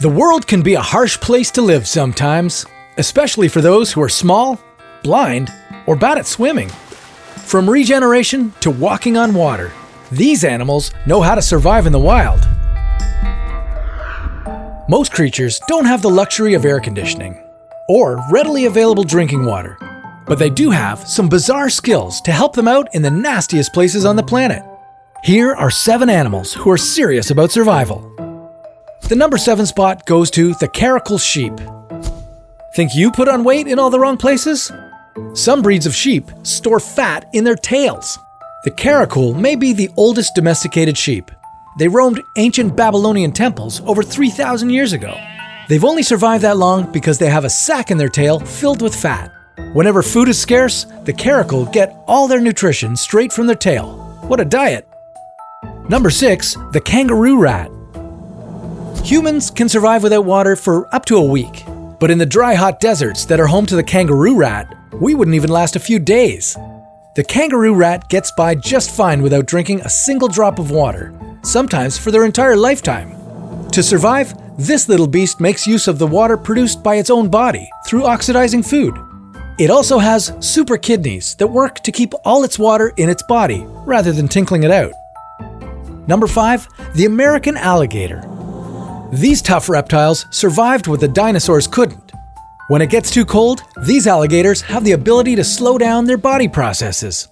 The world can be a harsh place to live sometimes, especially for those who are small, blind, or bad at swimming. From regeneration to walking on water, these animals know how to survive in the wild. Most creatures don't have the luxury of air conditioning or readily available drinking water, but they do have some bizarre skills to help them out in the nastiest places on the planet. Here are 7 animals who are serious about survival. The number 7 spot goes to the Carical Sheep. Think you put on weight in all the wrong places? Some breeds of sheep store fat in their tails. The caracal may be the oldest domesticated sheep. They roamed ancient Babylonian temples over 3,000 years ago. They've only survived that long because they have a sac in their tail filled with fat. Whenever food is scarce, the caracal get all their nutrition straight from their tail. What a diet! Number 6, the Kangaroo Rat. Humans can survive without water for up to a week, but in the dry, hot deserts that are home to the kangaroo rat, we wouldn't even last a few days. The kangaroo rat gets by just fine without drinking a single drop of water, sometimes for their entire lifetime. To survive, this little beast makes use of the water produced by its own body through oxidizing food. It also has super kidneys that work to keep all its water in its body rather than tinkling it out. Number 5, the American alligator. These tough reptiles survived what the dinosaurs couldn't. When it gets too cold, these alligators have the ability to slow down their body processes.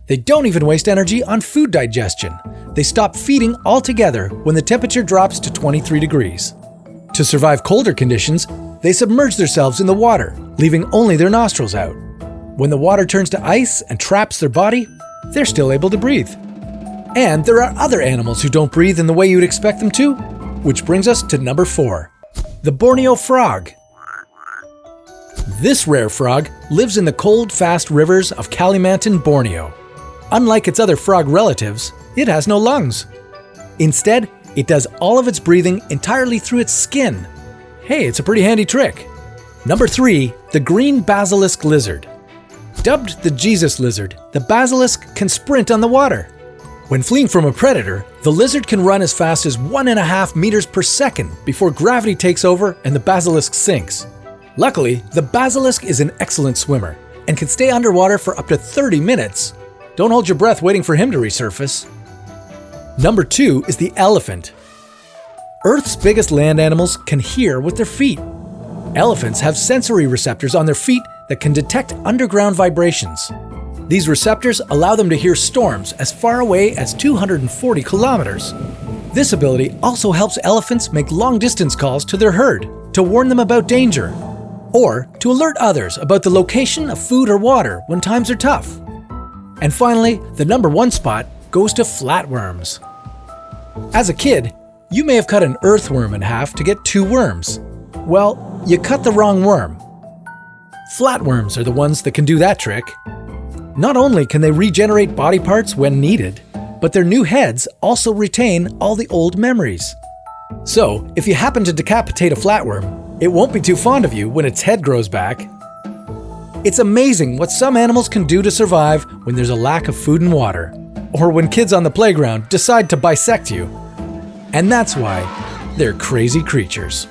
They don't even waste energy on food digestion. They stop feeding altogether when the temperature drops to 23 degrees. To survive colder conditions, they submerge themselves in the water, leaving only their nostrils out. When the water turns to ice and traps their body, they're still able to breathe. And there are other animals who don't breathe in the way you'd expect them to, which brings us to number 4, the Borneo Frog. This rare frog lives in the cold, fast rivers of Kalimantan, Borneo. Unlike its other frog relatives, it has no lungs. Instead, it does all of its breathing entirely through its skin. Hey, it's a pretty handy trick. Number 3, the green Basilisk Lizard. Dubbed the Jesus Lizard, the basilisk can sprint on the water. When fleeing from a predator, the lizard can run as fast as 1.5 meters per second before gravity takes over and the basilisk sinks. Luckily, the basilisk is an excellent swimmer and can stay underwater for up to 30 minutes. Don't hold your breath waiting for him to resurface. Number 2 is the elephant. Earth's biggest land animals can hear with their feet. Elephants have sensory receptors on their feet that can detect underground vibrations. These receptors allow them to hear storms as far away as 240 kilometers. This ability also helps elephants make long-distance calls to their herd to warn them about danger, or to alert others about the location of food or water when times are tough. And finally, the number 1 spot goes to flatworms. As a kid, you may have cut an earthworm in half to get 2 worms. Well, you cut the wrong worm. Flatworms are the ones that can do that trick. Not only can they regenerate body parts when needed, but their new heads also retain all the old memories. So, if you happen to decapitate a flatworm, it won't be too fond of you when its head grows back. It's amazing what some animals can do to survive when there's a lack of food and water, or when kids on the playground decide to bisect you. And that's why they're crazy creatures.